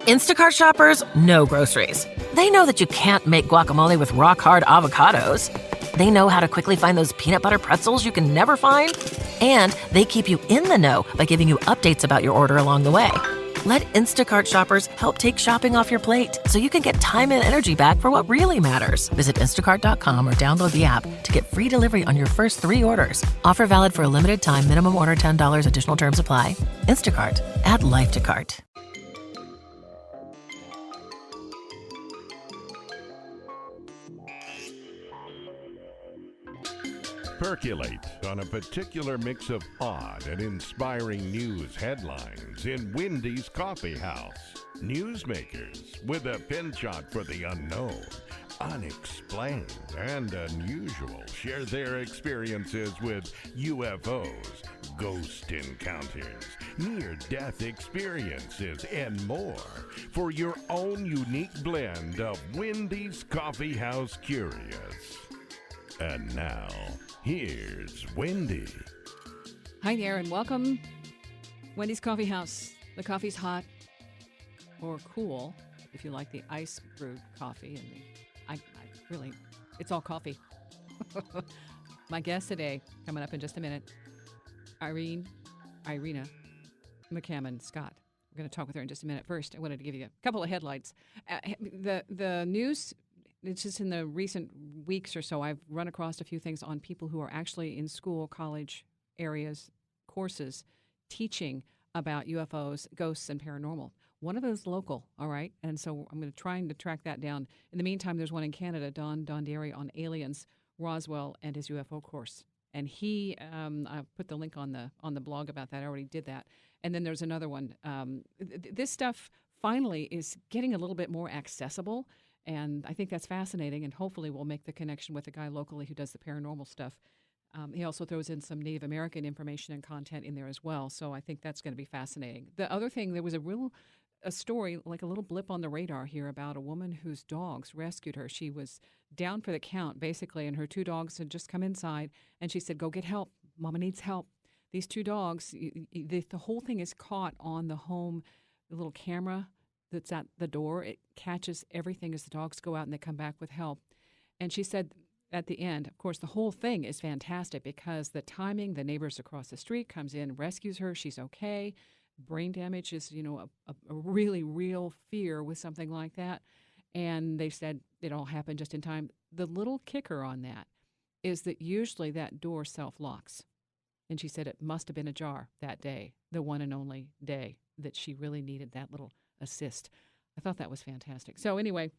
Instacart shoppers know groceries. They know that you can't make guacamole with rock-hard avocados. They know how to quickly find those peanut butter pretzels you can never find. And they keep you in the know by giving you updates about your order along the way. Let Instacart shoppers help take shopping off your plate so you can get time and energy back for what really matters. Visit instacart.com or download the app to get free delivery on your first 3 orders. Offer valid for a limited time. Minimum order $10. Additional terms apply. Instacart. Add life to cart. Percolate on a particular mix of odd and inspiring news headlines in Wendy's Coffee House. Newsmakers with a pin shot for the unknown, unexplained, and unusual share their experiences with UFOs, ghost encounters, near-death experiences, and more for your own unique blend of Wendy's Coffee House Curious. And now, here's Wendy. Hi there, and welcome. Wendy's Coffee House. The coffee's hot or cool, if you like the ice brewed coffee. And I really, it's all coffee. My guest today, coming up in just a minute, Irena McCammon Scott. We're going to talk with her in just a minute. First, I wanted to give you a couple of headlights. The news. It's just in the recent weeks or so, I've run across a few things on people who are actually in school, college areas, courses, teaching about UFOs, ghosts, and paranormal. One of those local, all right? And so I'm going to try to track that down. In the meantime, there's one in Canada, Don Derry on aliens, Roswell, and his UFO course. And he, I put the link on the blog about that. I already did that. And then there's another one. This stuff finally is getting a little bit more accessible. And I think that's fascinating, and hopefully we'll make the connection with a guy locally who does the paranormal stuff. He also throws in some Native American information and content in there as well, so I think that's going to be fascinating. The other thing, there was a story, like a little blip on the radar here, about a woman whose dogs rescued her. She was down for the count, basically, and her 2 dogs had just come inside, and she said, "Go get help. Mama needs help." These 2 dogs, the whole thing is caught on the little camera that's at the door. It catches everything as the dogs go out and they come back with help. And she said at the end, of course, the whole thing is fantastic because the timing, the neighbors across the street comes in, rescues her, she's okay. Brain damage is, a really real fear with something like that. And they said it all happened just in time. The little kicker on that is that usually that door self-locks. And she said it must have been ajar that day, the one and only day that she really needed that little assist. I thought that was fantastic. So anyway, a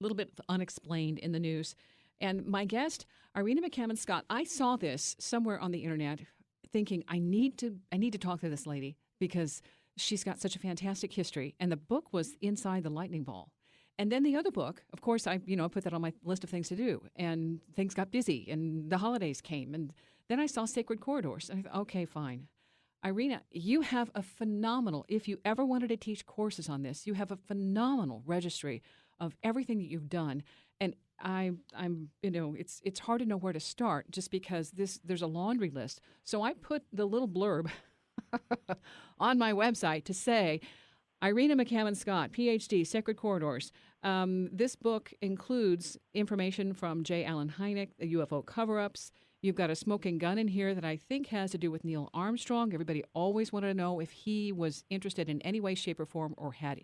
little bit unexplained in the news. And my guest, Irena McCammon Scott, I saw this somewhere on the internet thinking I need to talk to this lady because she's got such a fantastic history. And the book was Inside the Lightning Ball. And then the other book, of course, I put that on my list of things to do. And things got busy and the holidays came. And then I saw Sacred Corridors. And I thought, okay, fine. Irena, you have a phenomenal, if you ever wanted to teach courses on this, you have a phenomenal registry of everything that you've done. And I'm it's hard to know where to start just because there's a laundry list. So I put the little blurb on my website to say, Irena McCammon Scott, PhD, Sacred Corridors. This book includes information from J. Allen Hynek, the UFO cover-ups. You've got a smoking gun in here that I think has to do with Neil Armstrong. Everybody always wanted to know if he was interested in any way, shape, or form or had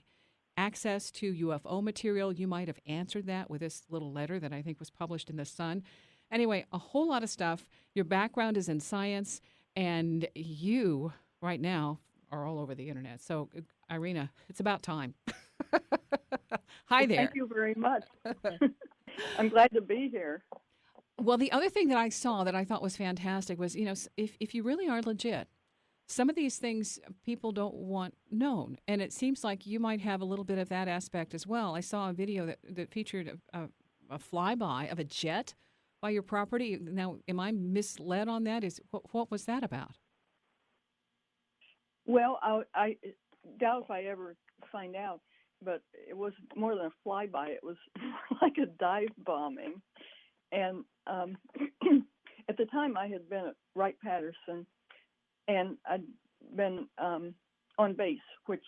access to UFO material. You might have answered that with this little letter that I think was published in The Sun. Anyway, a whole lot of stuff. Your background is in science, and you, right now, are all over the internet. So, Irena, it's about time. Hi there. Thank you very much. I'm glad to be here. Well, the other thing that I saw that I thought was fantastic was, if you really are legit, some of these things people don't want known. And it seems like you might have a little bit of that aspect as well. I saw a video that featured a flyby of a jet by your property. Now, am I misled on that? What was that about? Well, I doubt if I ever find out, but it was more than a flyby. It was like a dive bombing. And at the time, I had been at Wright-Patterson, and I'd been on base, which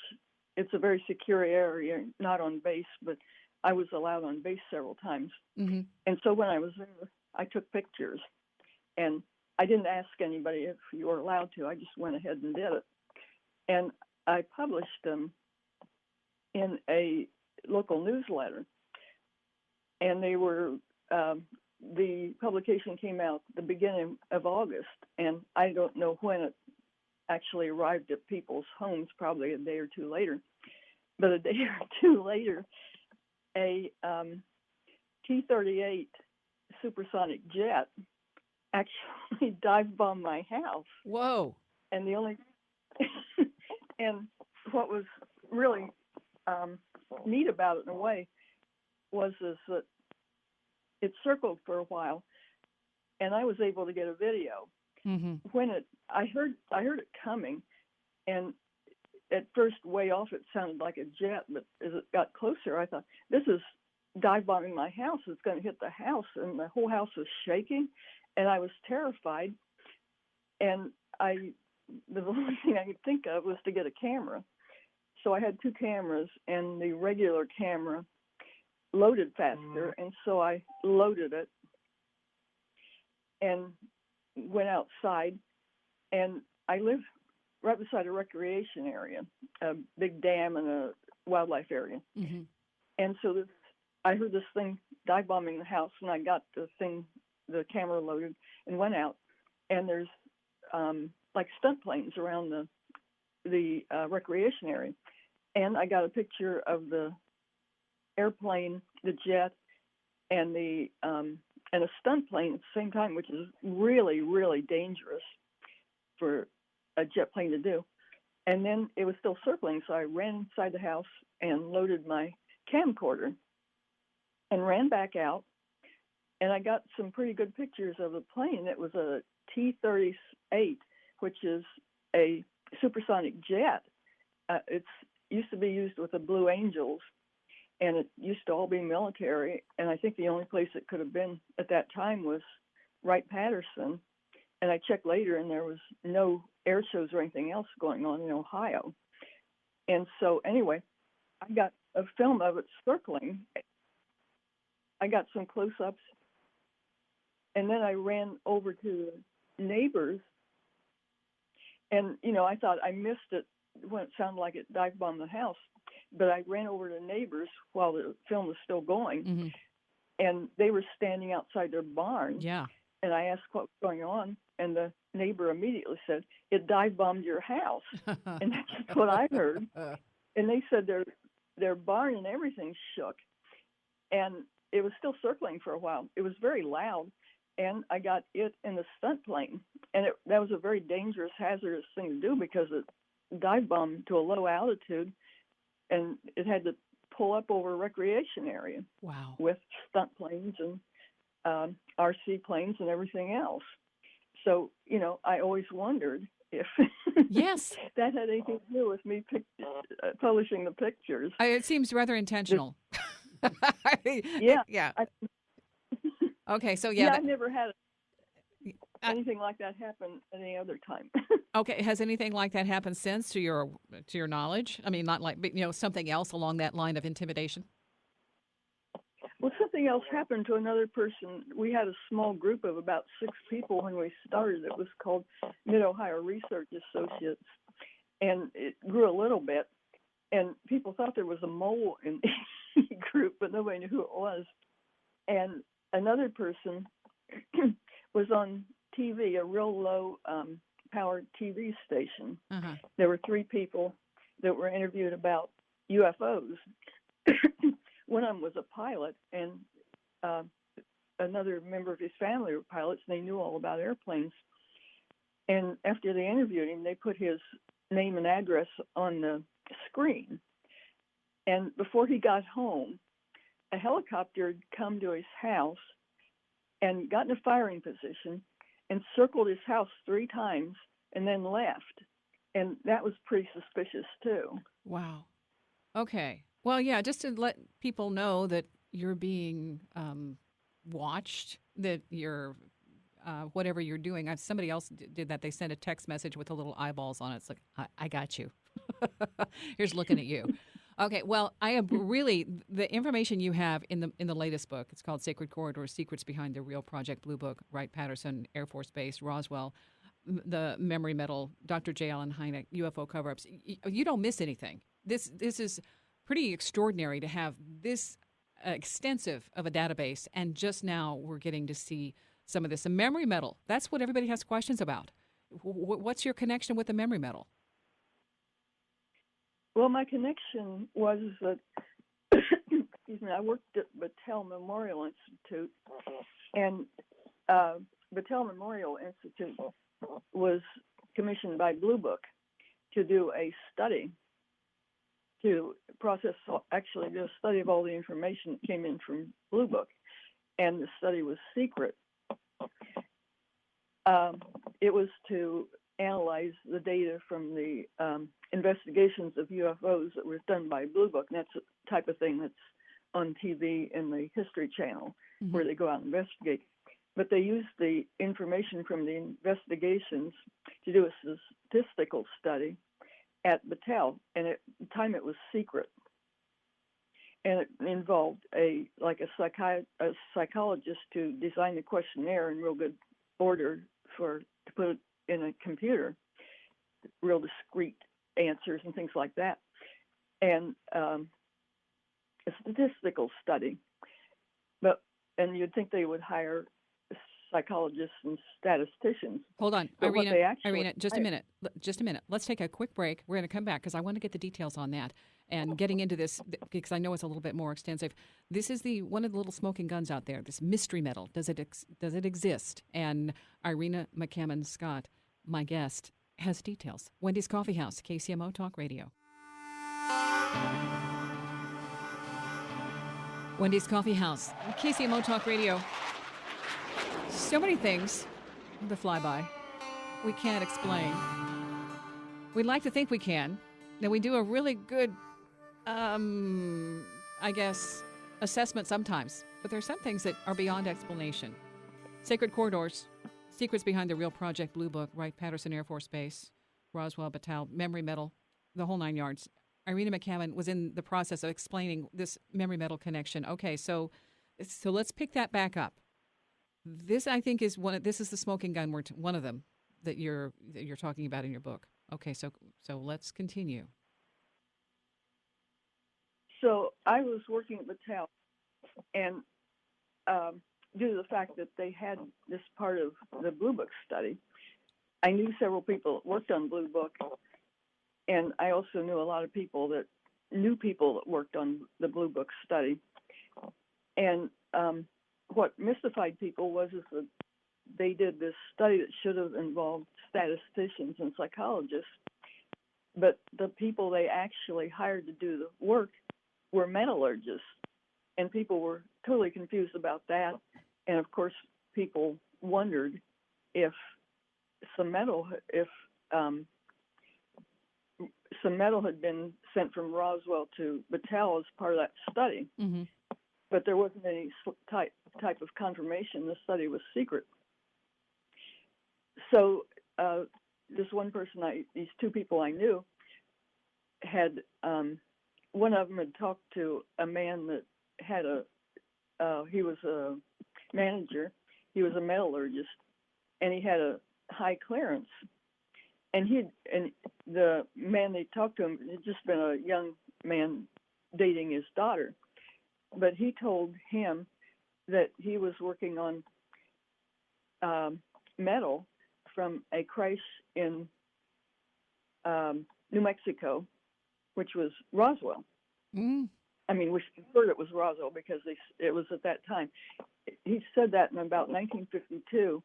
it's a very secure area, not on base, but I was allowed on base several times. Mm-hmm. And so when I was there, I took pictures, and I didn't ask anybody if you were allowed to. I just went ahead and did it. And I published them in a local newsletter. And they were, the publication came out the beginning of August, and I don't know when it actually arrived at people's homes, probably a day or two later. But a day or two later, a T-38 supersonic jet actually dive bombed my house. Whoa. And the only and what was really neat about it in a way was that it circled for a while, and I was able to get a video. Mm-hmm. When I heard it coming, and at first way off it sounded like a jet, but as it got closer, I thought, this is dive bombing my house. It's going to hit the house, and the whole house was shaking, and I was terrified. And the only thing I could think of was to get a camera. So I had two cameras, and the regular camera loaded faster, and so I loaded it and went outside. And I live right beside a recreation area, a big dam and a wildlife area. Mm-hmm. And so I heard this thing dive bombing the house, and I got the camera loaded and went out. And there's like stunt planes around the recreation area. And I got a picture of the airplane, the jet, and a stunt plane at the same time, which is really, really dangerous for a jet plane to do. And then it was still circling, so I ran inside the house and loaded my camcorder and ran back out, and I got some pretty good pictures of the plane. It was a T-38, which is a supersonic jet. It's used to be used with the Blue Angels, and it used to all be military, and I think the only place it could have been at that time was Wright-Patterson. And I checked later, and there was no air shows or anything else going on in Ohio. And so anyway, I got a film of it circling. I got some close-ups, and then I ran over to the neighbors, and, I thought I missed it when it sounded like it dive bombed the house, but I ran over to the neighbors while the film was still going, Mm-hmm. and they were standing outside their barn. Yeah. And I asked what was going on, and the neighbor immediately said, "It dive bombed your house." And that's what I heard. And they said their barn and everything shook, and it was still circling for a while. It was very loud, and I got it in the stunt plane, and that was a very dangerous, hazardous thing to do because it dive bombed to a low altitude, and it had to pull up over a recreation area. Wow. With stunt planes and RC planes and everything else. So, I always wondered if Yes. that had anything to do with me publishing the pictures. It seems rather intentional. Yeah. Yeah. Okay, so I've never had anything like that happen any other time. Okay, has anything like that happened since, to your knowledge? I mean, not like, but, something else along that line of intimidation? Well, something else happened to another person. We had a small group of about 6 people when we started. It was called Mid-Ohio Research Associates, and it grew a little bit. And people thought there was a mole in the group, but nobody knew who it was. And another person was on TV, a real low powered TV station. Uh-huh. There were 3 people that were interviewed about UFOs. One of them was a pilot, and another member of his family were pilots, and they knew all about airplanes. And after they interviewed him, they put his name and address on the screen. And before he got home, a helicopter had come to his house and got in a firing position and circled his house 3 times and then left. And that was pretty suspicious, too. Wow. Okay. Well, yeah, just to let people know that you're being watched, that you're, whatever you're doing. Somebody else did that. They sent a text message with the little eyeballs on it. It's like, I got you. Here's looking at you. Okay, well, I am really the information you have in the latest book. It's called Sacred Corridors: Secrets Behind the Real Project Blue Book, Wright-Patterson Airforce Base, Roswell, the Memory Medal, Dr. J. Allen Hynek, UFO cover-ups. You don't miss anything. This is pretty extraordinary to have this extensive of a database, and just now we're getting to see some of this. A memory medal, that's what everybody has questions about. What's your connection with the memory medal? Well, my connection was that, excuse me, I worked at Battelle Memorial Institute, and Battelle Memorial Institute was commissioned by Blue Book to do a study, to process, actually do a study of all the information that came in from Blue Book, and the study was secret. It was to analyze the data from the investigations of UFOs that were done by Blue Book, and that's the type of thing that's on TV in the History Channel, where they go out and investigate. But they used the information from the investigations to do a statistical study at Battelle, and at the time it was secret. And it involved a psychologist to design the questionnaire in real good order to put it in a computer, real discrete answers and things like that, and a statistical study. And you'd think they would hire psychologists and statisticians. Hold on, but Irena, just a minute. Let's take a quick break. We're going to come back because I want to get the details on that and getting into this because I know it's a little bit more extensive. This is one of the little smoking guns out there. This mystery medal. Does it exist? And Irena McCammon Scott, my guest, has details. Wendy's Coffee House, KCMO Talk Radio. Wendy's Coffee House, KCMO Talk Radio. So many things to fly by. We can't explain. We'd like to think we can. That we do a really good, assessment sometimes. But there are some things that are beyond explanation. Sacred Corridors, Secrets Behind the Real Project Blue Book, Wright-Patterson Airforce Base, Roswell, Battelle, Memory Medal, the whole nine yards. Irena McCammon was in the process of explaining this memory medal connection. Okay, so let's pick that back up. This, I think, is this is the smoking gun. One of them that you're talking about in your book. Okay, so let's continue. So I was working at Battelle, and due to the fact that they had this part of the Blue Book study, I knew several people that worked on Blue Book, and I also knew a lot of people that worked on the Blue Book study. And what mystified people was that they did this study that should have involved statisticians and psychologists, but the people they actually hired to do the work were metallurgists, and people were totally confused about that. And of course, people wondered if some metal had been sent from Roswell to Battelle as part of that study. Mm-hmm. But there wasn't any type of confirmation. The study was secret. So this one person, these two people I knew, had one of them had talked to a man that had he was a manager, he was a metallurgist, and he had a high clearance. And the man they talked to him had just been a young man dating his daughter. But he told him that he was working on metal from a crash in New Mexico, which was Roswell. Mm. I mean, we heard it was Roswell because it was at that time. He said that in about 1952,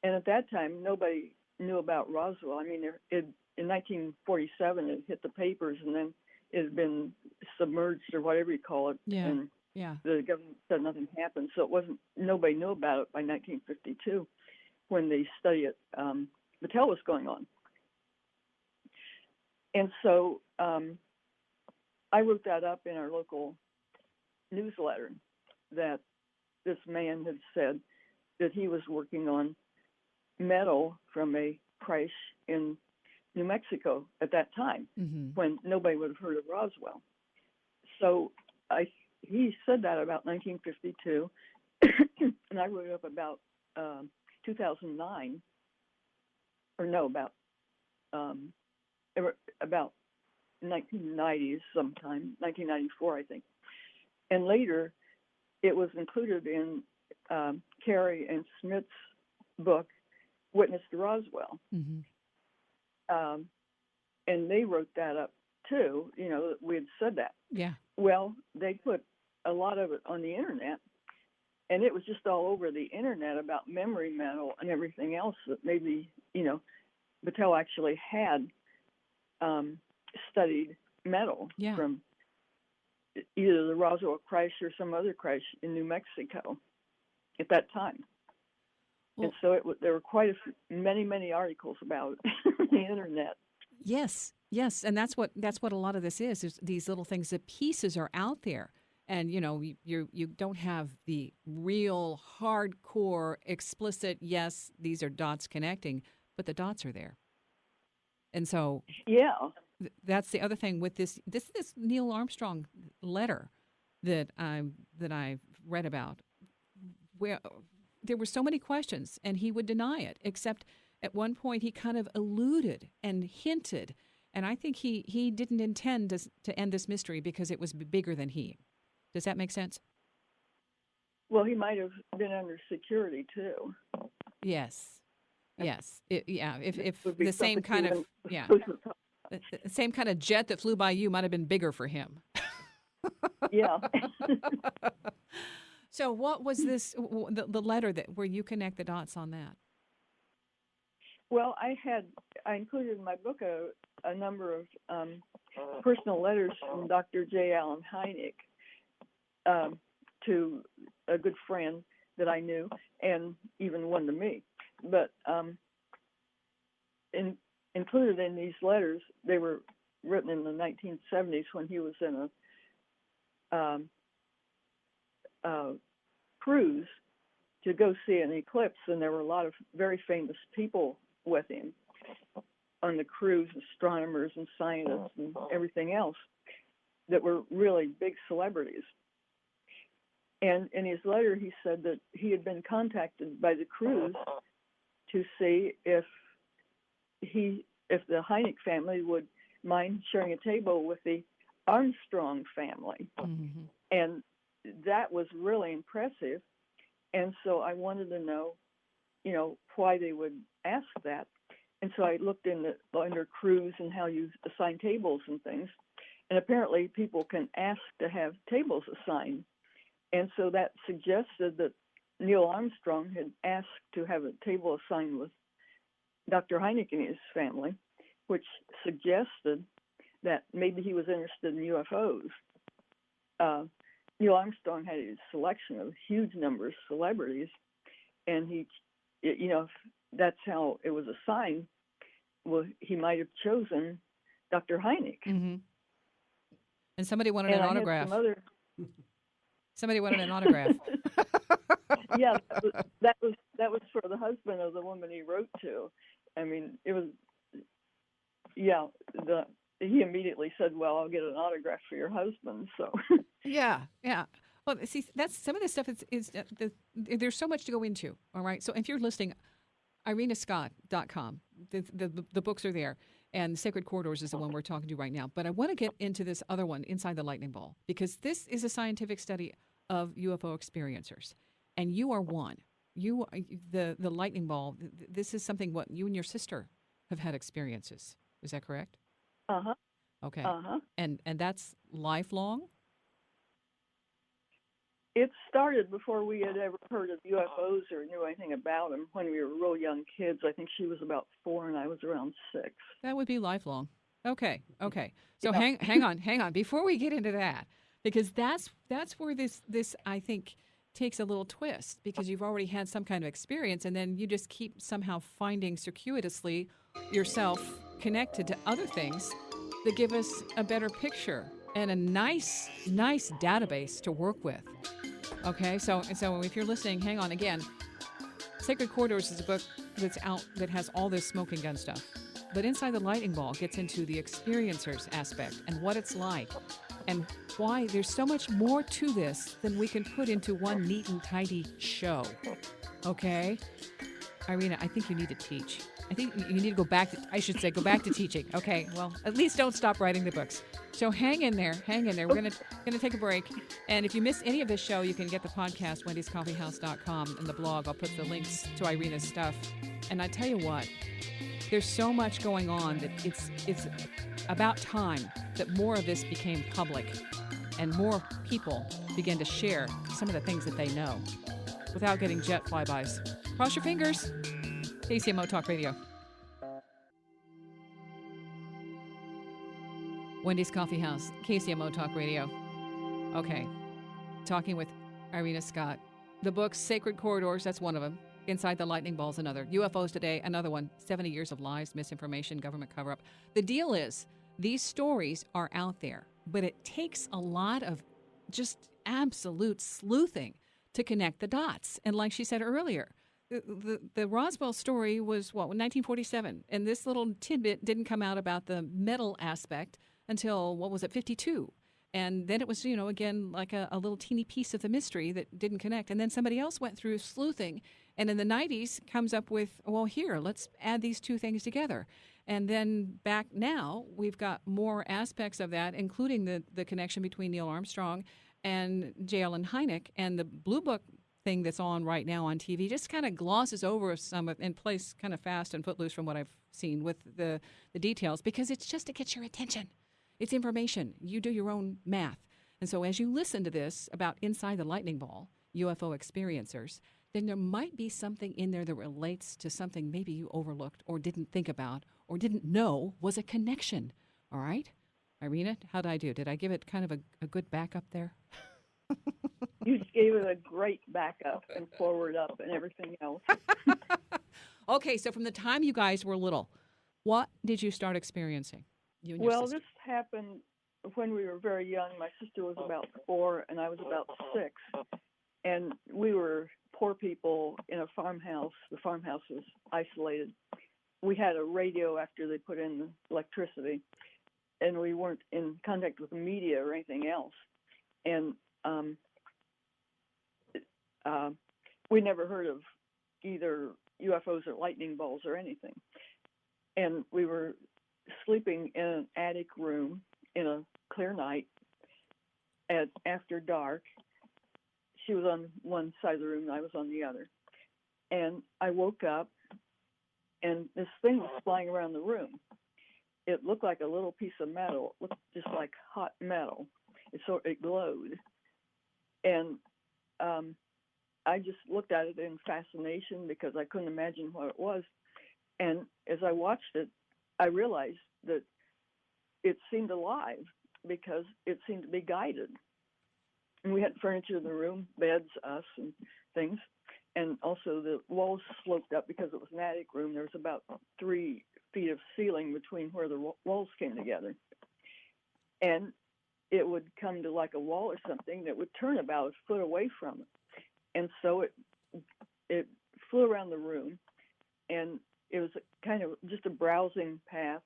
and at that time, nobody knew about Roswell. I mean, in 1947, it hit the papers, and then it had been submerged or whatever you call it. Yeah. And the government said nothing happened, so nobody knew about it by 1952 when the study at Battelle was going on. And so I wrote that up in our local newsletter that this man had said that he was working on metal from a crash in New Mexico at that time, when nobody would have heard of Roswell. So he said that about 1952, and I wrote up about 2009, or no, about 1990s sometime, 1994, I think. And later, it was included in Carey and Smith's book, Witness to Roswell. And they wrote that up too, that we had said that. Yeah. Well, they put a lot of it on the internet, and it was just all over the internet about memory metal and everything else that maybe, Battelle actually had studied metal from either the Roswell crash or some other crash in New Mexico at that time. Well, and so there were quite many articles about it on the internet. Yes, and that's what a lot of this is these little things. The pieces are out there, and you don't have the real hardcore explicit. Yes, these are dots connecting, but the dots are there, and so that's the other thing with this Neil Armstrong letter that I've read about, where there were so many questions, and he would deny it, except at one point he kind of alluded and hinted, and I think he didn't intend to end this mystery because it was bigger than he. Does that make sense? Well, he might have been under security too. Yes. If the same kind of the same kind of jet that flew by you might have been bigger for him. Yeah. So what was this, the letter where you connect the dots on that? Well, I included in my book a number of personal letters from Dr. J. Allen Hynek to a good friend that I knew, and even one to me. But included in these letters, they were written in the 1970s when he was in a cruise to go see an eclipse, and there were a lot of very famous people with him on the cruise, astronomers and scientists and everything else that were really big celebrities. And in his letter, he said that he had been contacted by the cruise to see if the Hynek family would mind sharing a table with the Armstrong family. And that was really impressive. And so I wanted to know, why they would ask that. And so I looked under cruise and how you assign tables and things. And apparently people can ask to have tables assigned. And so that suggested that Neil Armstrong had asked to have a table assigned with Dr. Hynek and his family, which suggested that maybe he was interested in UFOs. Neil Armstrong had a selection of huge number of celebrities, and if that's how it was assigned, well, he might have chosen Dr. Hynek. And somebody wanted an autograph. Somebody wanted an autograph. Yeah, that was for the husband of the woman he wrote to. I mean, it was, he immediately said, well, I'll get an autograph for your husband, so. Yeah. Well, see, that's some of this stuff there's so much to go into, all right? So if you're listening, irenascott.com, the books are there, and Sacred Corridors is the one we're talking to right now. But I want to get into this other one, Inside the Lightning Ball, because this is a scientific study of UFO experiencers, and you are one. You, the lightning ball, this is something what you and your sister have had experiences. Is that correct? Uh-huh. Okay. Uh-huh. And that's lifelong? It started before we had ever heard of UFOs or knew anything about them when we were real young kids. I think she was about 4 and I was around 6. That would be lifelong. Okay. So hang on. Before we get into that, because that's where this I think takes a little twist, because you've already had some kind of experience, and then you just keep somehow finding circuitously yourself connected to other things that give us a better picture and a nice database to work with. Okay, so if you're listening, hang on again. Sacred Corridors is a book that's out that has all this smoking gun stuff. But Inside the Lightning Ball gets into the experiencer's aspect and what it's like and why there's so much more to this than we can put into one neat and tidy show. Okay? Irena, I think you need to teach. I think you need to go back to, go back to teaching. Okay, well, at least don't stop writing the books. So hang in there. We're gonna take a break. And if you miss any of this show, you can get the podcast, wendyscoffeehouse.com, and the blog. I'll put the links to Irena's stuff. And I tell you what, there's so much going on that it's about time that more of this became public and more people begin to share some of the things that they know without getting jet flybys. Cross your fingers. KCMO Talk Radio. Wendy's Coffee House, KCMO Talk Radio. Okay, talking with Irena Scott. The books, Sacred Corridors, that's one of them. Inside the Lightning Ball's another. UFOs Today, another one. 70 Years of Lies, Misinformation, Government Cover-Up. The deal is, these stories are out there, but it takes a lot of just absolute sleuthing to connect the dots. And like she said earlier, the Roswell story was, 1947? And this little tidbit didn't come out about the metal aspect until, 52? And then it was, again, like a little teeny piece of the mystery that didn't connect. And then somebody else went through sleuthing. And in the 90s comes up with, here, let's add these two things together. And then back now, we've got more aspects of that, including the connection between Neil Armstrong and J. Allen Hynek. And the Blue Book thing that's on right now on TV just kind of glosses over some of, and plays kind of fast and footloose from what I've seen with the details, because it's just to get your attention. It's information. You do your own math. And so as you listen to this about Inside the Lightning Ball, UFO experiencers, then there might be something in there that relates to something maybe you overlooked or didn't think about or didn't know was a connection. All right? Irena, how did I do? Did I give it kind of a good backup there? You gave it a great backup and forward up and everything else. Okay, so from the time you guys were little, what did you start experiencing? You and your sister? This happened when we were very young. My sister was about 4 and I was about 6. And we were poor people in a farmhouse. The farmhouse was isolated. We had a radio after they put in the electricity, and we weren't in contact with the media or anything else. And we never heard of either UFOs or lightning balls or anything. And we were sleeping in an attic room in a clear night after dark. She was on one side of the room and I was on the other. And I woke up and this thing was flying around the room. It looked like a little piece of metal. It looked just like hot metal. It glowed. And I just looked at it in fascination because I couldn't imagine what it was. And as I watched it, I realized that it seemed alive because it seemed to be guided. And we had furniture in the room, beds, us, and things. And also the walls sloped up because it was an attic room. There was about 3 feet of ceiling between where the walls came together. And it would come to like a wall or something that would turn about a foot away from it. And so it flew around the room, and it was kind of just a browsing path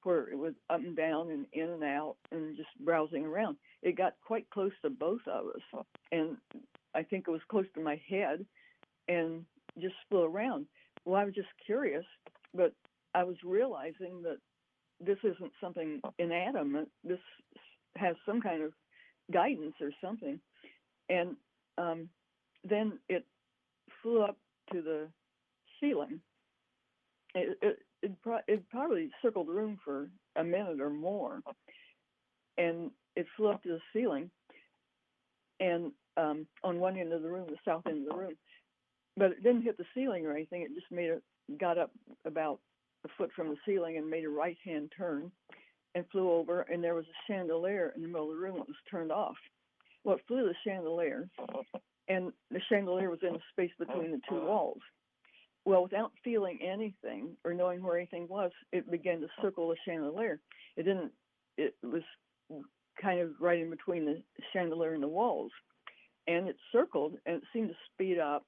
where it was up and down and in and out and just browsing around. It got quite close to both of us, and I think it was close to my head and just flew around. Well, I was just curious, but I was realizing that this isn't something inanimate. This has some kind of guidance or something. And then it flew up to the ceiling. It probably circled the room for a minute or more, and it flew up to the ceiling, and on one end of the room, the south end of the room, but it didn't hit the ceiling or anything. It just got up about a foot from the ceiling and made a right-hand turn and flew over, and there was a chandelier in the middle of the room that was turned off. Well, it flew the chandelier, and the chandelier was in a space between the 2 walls. Well, without feeling anything or knowing where anything was, it began to circle the chandelier. It was kind of right in between the chandelier and the walls. And it circled, and it seemed to speed up.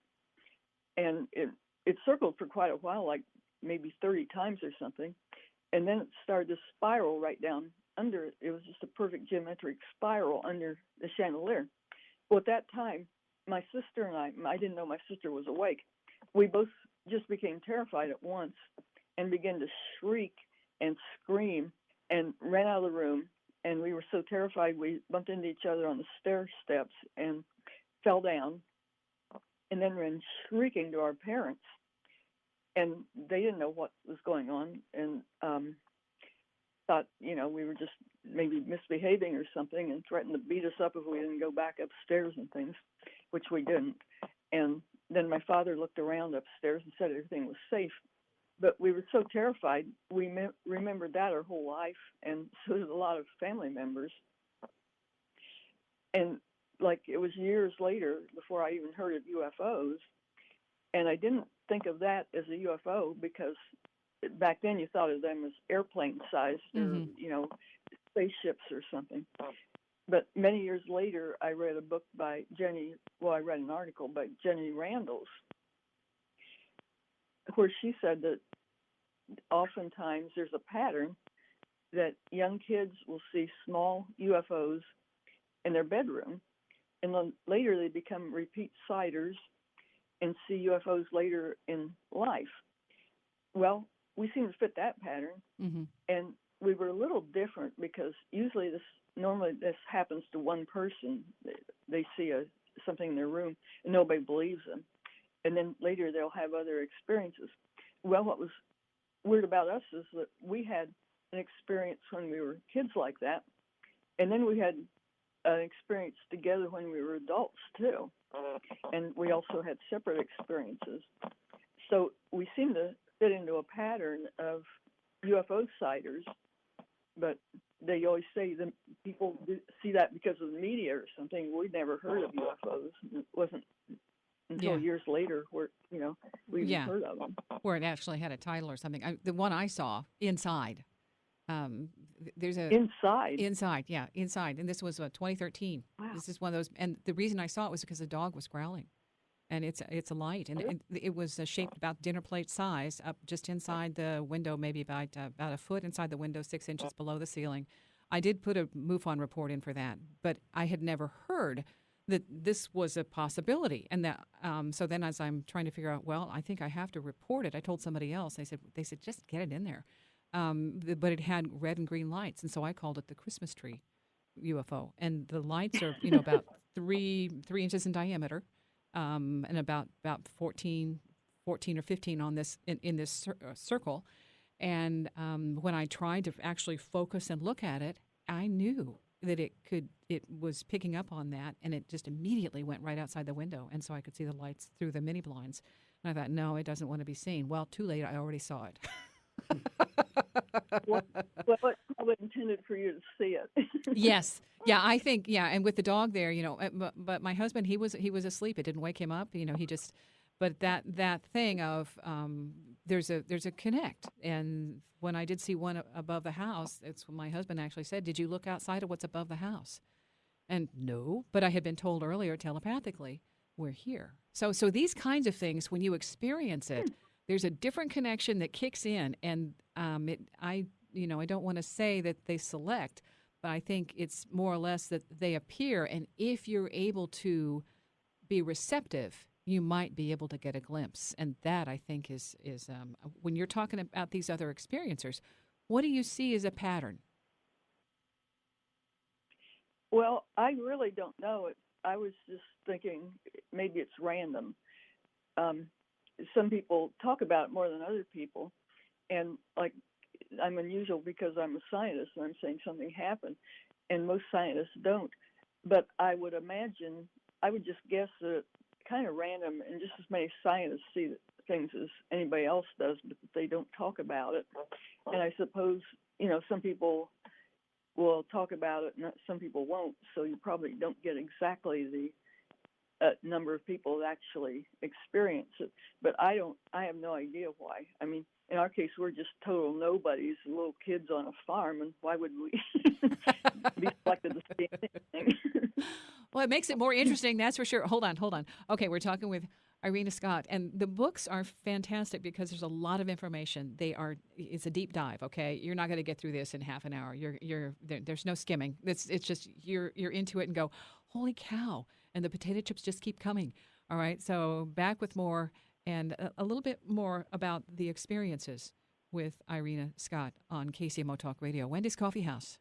And it circled for quite a while, like maybe 30 times or something. and then it started to spiral right down under. It was just a perfect geometric spiral under the chandelier. Well, at that time, my sister and I didn't know my sister was awake. We both just became terrified at once and began to shriek and scream and ran out of the room. And we were so terrified, we bumped into each other on the stair steps and fell down, and then ran shrieking to our parents. And they didn't know what was going on, and thought, we were just maybe misbehaving or something, and threatened to beat us up if we didn't go back upstairs and things, which we didn't. And then my father looked around upstairs and said everything was safe. But we were so terrified, we remembered that our whole life, and so did a lot of family members. And it was years later before I even heard of UFOs, and I didn't think of that as a UFO because back then you thought of them as airplane-sized or, spaceships or something. But many years later, I read an article by Jenny Randles, where she said that oftentimes there's a pattern that young kids will see small UFOs in their bedroom, and then later they become repeat sighters and see UFOs later in life. Well, we seem to fit that pattern, and we were a little different because usually this happens to one person. They see something in their room and nobody believes them. And then later they'll have other experiences. Well, what was weird about us is that we had an experience when we were kids like that, and then we had an experience together when we were adults too, and we also had separate experiences. So we seem to fit into a pattern of UFO sighters, but they always say that people see that because of the media or something. We'd never heard of UFOs. It wasn't until years later where, we even heard of them. Where it actually had a title or something. The one I saw, Inside. There's a Inside? Inside. And this was 2013. Wow. This is one of those. And the reason I saw it was because the dog was growling. And it's a light. And it was shaped about dinner plate size, up just inside the window, maybe about a foot inside the window, 6 inches below the ceiling. I did put a MUFON report in for that, but I had never heard that this was a possibility. And that so then as I'm trying to figure out, well, I think I have to report it, I told somebody else. They said just get it in there. But it had red and green lights, and so I called it the Christmas tree UFO. And the lights are about 3 inches in diameter, and about 14 or 15 on this in this circle. And when I tried to actually focus and look at it, I knew that it was picking up on that, and it just immediately went right outside the window, and so I could see the lights through the mini blinds. And I thought, no, it doesn't want to be seen. Well, too late. I already saw it. Well, it's probably intended for you to see it. Yes. Yeah, I think, and with the dog there, but my husband, he was asleep. It didn't wake him up. He just, but that thing of there's a connect. And when I did see one above the house, it's when my husband actually said, did you look outside of what's above the house? And no, but I had been told earlier telepathically, we're here. So these kinds of things, when you experience it, there's a different connection that kicks in, and I don't want to say that they select, but I think it's more or less that they appear, and if you're able to be receptive, you might be able to get a glimpse. And that, I think, is when you're talking about these other experiencers, what do you see as a pattern? Well, I really don't know. I was just thinking maybe it's random. Some people talk about it more than other people, and I'm unusual because I'm a scientist and I'm saying something happened, and most scientists don't. But I would just guess that it's kind of random, and just as many scientists see things as anybody else does, but they don't talk about it. And I suppose, some people will talk about it and some people won't, so you probably don't get exactly the number of people that actually experience it. But I have no idea why. I mean, in our case, we're just total nobodies, little kids on a farm, and why would we be selected to see anything? Well, it makes it more interesting, that's for sure. Hold on. Okay, we're talking with Irena Scott. And the books are fantastic because there's a lot of information. It's a deep dive, okay? You're not going to get through this in half an hour. There's no skimming. It's just you're into it and go, holy cow. And the potato chips just keep coming. All right, so back with more and a little bit more about the experiences with Irena Scott on KCMO Talk Radio, Wendy's Coffee House.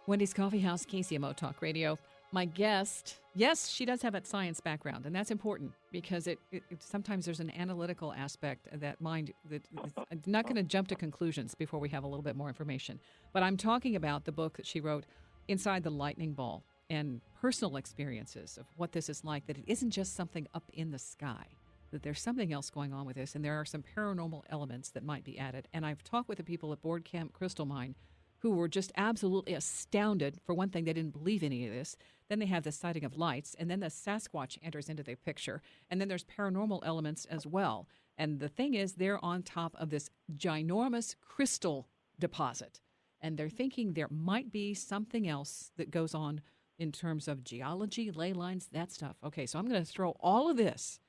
Wendy's Coffee House, KCMO Talk Radio. My guest, yes, she does have that science background, and that's important because it sometimes there's an analytical aspect of that mind that I'm not going to jump to conclusions before we have a little bit more information. But I'm talking about the book that she wrote, Inside the Lightning Ball, and personal experiences of what this is like, that it isn't just something up in the sky, that there's something else going on with this, and there are some paranormal elements that might be added. And I've talked with the people at Board Camp Crystal Mine who were just absolutely astounded. For one thing, they didn't believe any of this. Then they have the sighting of lights, and then the Sasquatch enters into the picture. And then there's paranormal elements as well. And the thing is, they're on top of this ginormous crystal deposit, and they're thinking there might be something else that goes on in terms of geology, ley lines, that stuff. Okay, so I'm going to throw all of this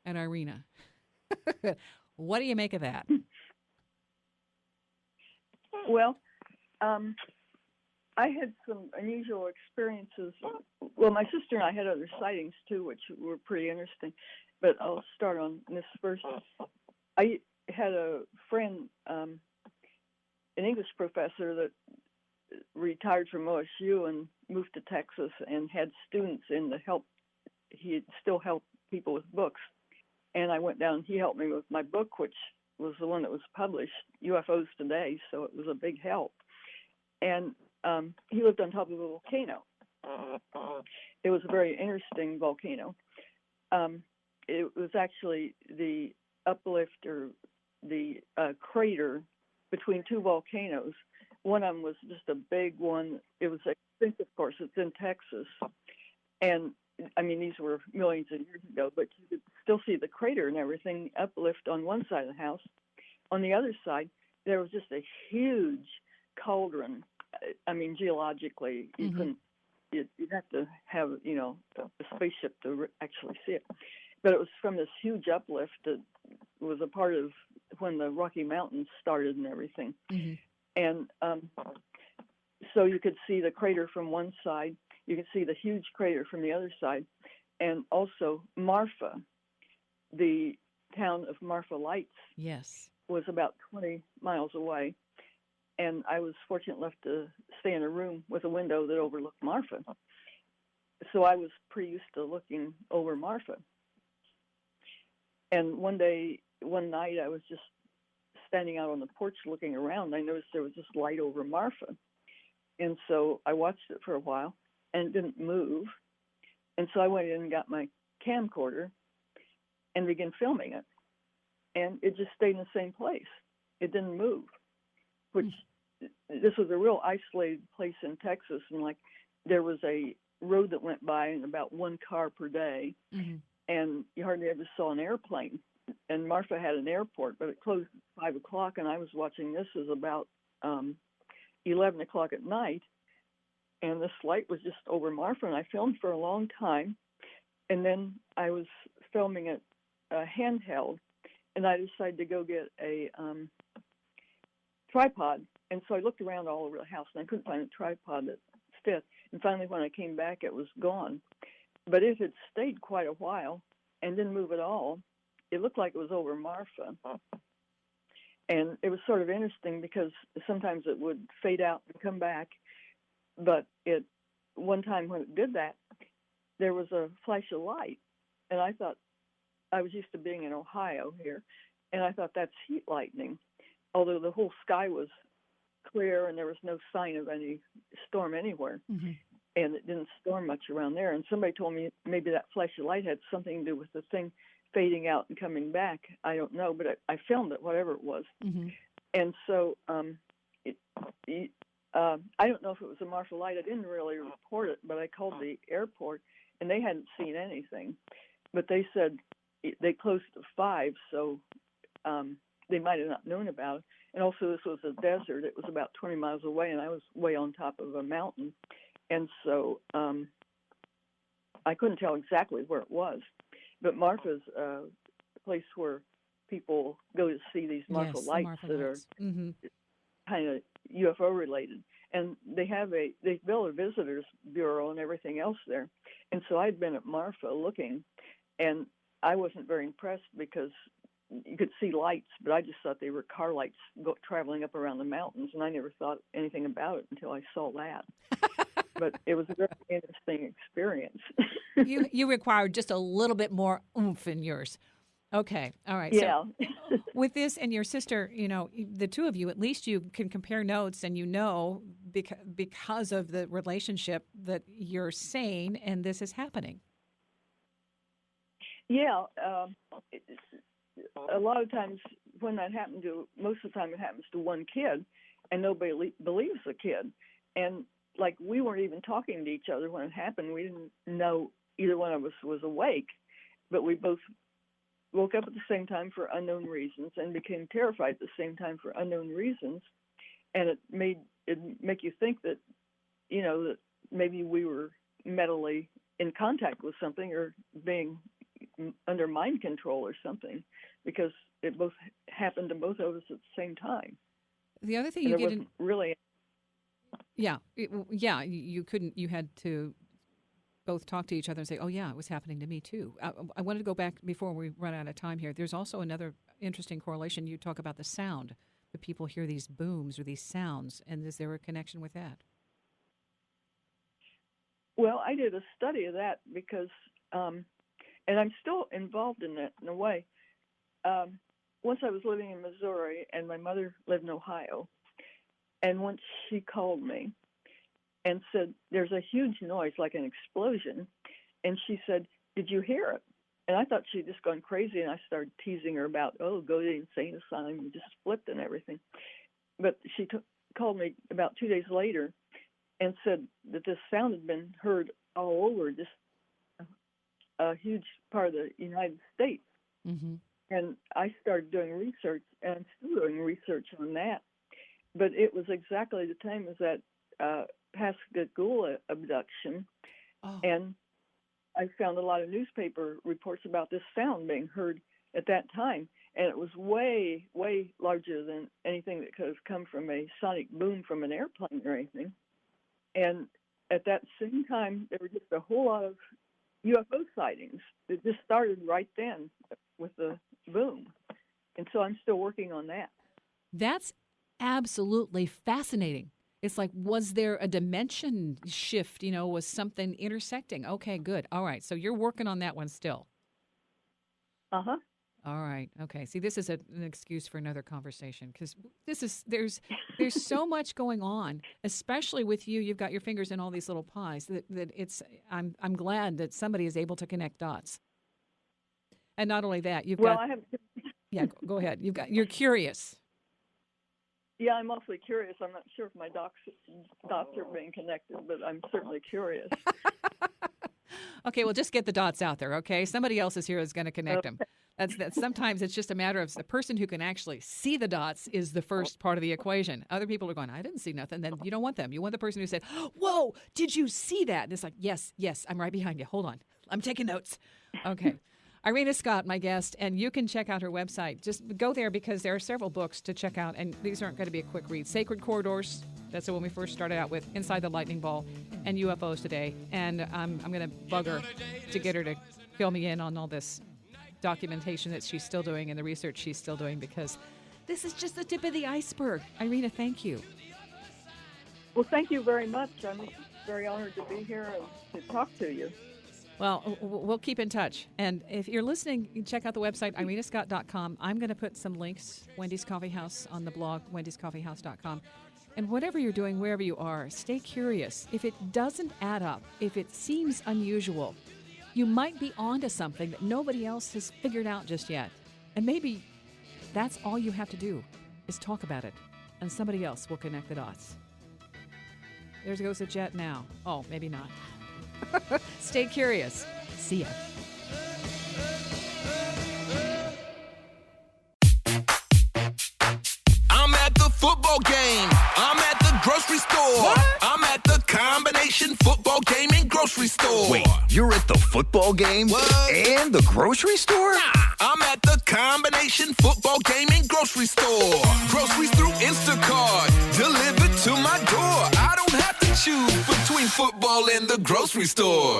at Irena. What do you make of that? Well, I had some unusual experiences. Well, my sister and I had other sightings too, which were pretty interesting. But I'll start on this first. I had a friend, an English professor that retired from OSU and moved to Texas and had students in the help. He still helped people with books. And I went down, he helped me with my book, which was the one that was published, UFOs Today, so it was a big help. And he lived on top of a volcano. It was a very interesting volcano. It was actually the uplift or the crater between two volcanoes. One of them was just a big one. It was expensive, of course. It's in Texas. And, I mean, these were millions of years ago, but you could still see the crater and everything uplift on one side of the house. On the other side, there was just a huge cauldron. I mean, geologically, you couldn't, you'd have to have, you know, a spaceship to actually see it. But it was from this huge uplift that was a part of when the Rocky Mountains started and everything. And so you could see the crater from one side. You could see the huge crater from the other side. And also Marfa, the town of Marfa Lights, was about 20 miles away. And I was fortunate enough to stay in a room with a window that overlooked Marfa. So I was pretty used to looking over Marfa. And one night, I was just standing out on the porch looking around. I noticed there was this light over Marfa. And so I watched it for a while, and it didn't move. And so I went in and got my camcorder and began filming it. And it just stayed in the same place. It didn't move, which this was a real isolated place in Texas. And, like, there was a road that went by and about one car per day. And you hardly ever saw an airplane. And Marfa had an airport, but it closed at 5 o'clock, and I was watching this as about 11 o'clock at night. And this light was just over Marfa, and I filmed for a long time. And then I was filming it handheld, and I decided to go get a tripod. And so I looked around all over the house, and I couldn't find a tripod that fit. And finally, when I came back, it was gone. But it had stayed quite a while and didn't move at all. It looked like it was over Marfa. And it was sort of interesting because sometimes it would fade out and come back. But one time when it did that, there was a flash of light. And I thought, I was used to being in Ohio here, and I thought that's heat lightning. Although the whole sky was clear and there was no sign of any storm anywhere. And it didn't storm much around there. And somebody told me maybe that flash of light had something to do with the thing fading out and coming back. I don't know, but I filmed it, whatever it was. And so I don't know if it was a Marfa light. I didn't really report it, but I called the airport, and they hadn't seen anything. But they said they closed at 5, so they might have not known about it. And also, this was a desert. It was about 20 miles away, and I was way on top of a mountain. And so I couldn't tell exactly where it was, but Marfa's a place where people go to see these Marfa Yes, the lights Marfa that lights. are kind of UFO related. And they built a visitors bureau and everything else there. And so I'd been at Marfa looking, and I wasn't very impressed because you could see lights, but I just thought they were car lights traveling up around the mountains, and I never thought anything about it until I saw that. But it was a very interesting experience. You required just a little bit more oomph in yours. Okay. All right. Yeah. So with this and your sister, the two of you, at least you can compare notes and because of the relationship that you're sane and this is happening. Yeah. A lot of times when that happened most of the time it happens to one kid and nobody believes the kid. And like we weren't even talking to each other when it happened. We didn't know either one of us was awake, but we both woke up at the same time for unknown reasons and became terrified at the same time for unknown reasons. And it make you think that, that maybe we were mentally in contact with something or being under mind control or something, because it both happened to both of us at the same time. The other thing and you there get wasn't really. You couldn't, you had to both talk to each other and say, oh, yeah, it was happening to me, too. I wanted to go back before we run out of time here. There's also another interesting correlation. You talk about the sound. The people hear these booms or these sounds, and is there a connection with that? Well, I did a study of that because, and I'm still involved in that in a way. Once I was living in Missouri, and my mother lived in Ohio, and once she called me and said, there's a huge noise, like an explosion. And she said, did you hear it? And I thought she'd just gone crazy, and I started teasing her about, go to the insane asylum, and just flipped and everything. But she called me about 2 days later and said that this sound had been heard all over just a huge part of the United States. Mm-hmm. And I started doing research, and I'm still doing research on that. But it was exactly the time as that Pascagoula abduction. Oh. And I found a lot of newspaper reports about this sound being heard at that time. And it was way, way larger than anything that could have come from a sonic boom from an airplane or anything. And at that same time, there were just a whole lot of UFO sightings. It just started right then with the boom. And so I'm still working on that. That's absolutely fascinating. It's like, was there a dimension shift? Was something intersecting? Okay, good. All right. So you're working on that one still. Uh-huh. All right. Okay. See, this is an excuse for another conversation because there's so much going on, especially with you. You've got your fingers in all these little pies that it's. I'm glad that somebody is able to connect dots. And not only that, Yeah, go ahead. You're curious. Yeah, I'm awfully curious. I'm not sure if my dots are being connected, but I'm certainly curious. Okay, well, just get the dots out there, okay? Somebody else is here who's going to connect them. That's sometimes it's just a matter of the person who can actually see the dots is the first part of the equation. Other people are going, I didn't see nothing. Then you don't want them. You want the person who said, whoa, did you see that? And it's like, yes, I'm right behind you. Hold on. I'm taking notes. Okay. Irena Scott, my guest, and you can check out her website. Just go there because there are several books to check out, and these aren't going to be a quick read. Sacred Corridors, that's the one we first started out with, Inside the Lightning Ball, and UFOs Today. And I'm going to bug her to get her to fill me in on all this documentation that she's still doing and the research she's still doing, because this is just the tip of the iceberg. Irena, thank you. Well, thank you very much. I'm very honored to be here and to talk to you. Well, we'll keep in touch. And if you're listening, you can check out the website, irenascott.com. I'm going to put some links, Wendy's Coffee House, on the blog, wendyscoffeehouse.com. And whatever you're doing, wherever you are, stay curious. If it doesn't add up, if it seems unusual, you might be onto something that nobody else has figured out just yet. And maybe that's all you have to do is talk about it, and somebody else will connect the dots. There goes the jet now. Oh, maybe not. Stay curious. See ya. I'm at the football game. I'm at the grocery store. What? I'm at the combination football game and grocery grocery store. Wait, you're at the football game? What? And the grocery store? Nah, I'm at the combination football game and grocery store. Groceries through Instacart, delivered to my door. I don't have to choose between football and the grocery store.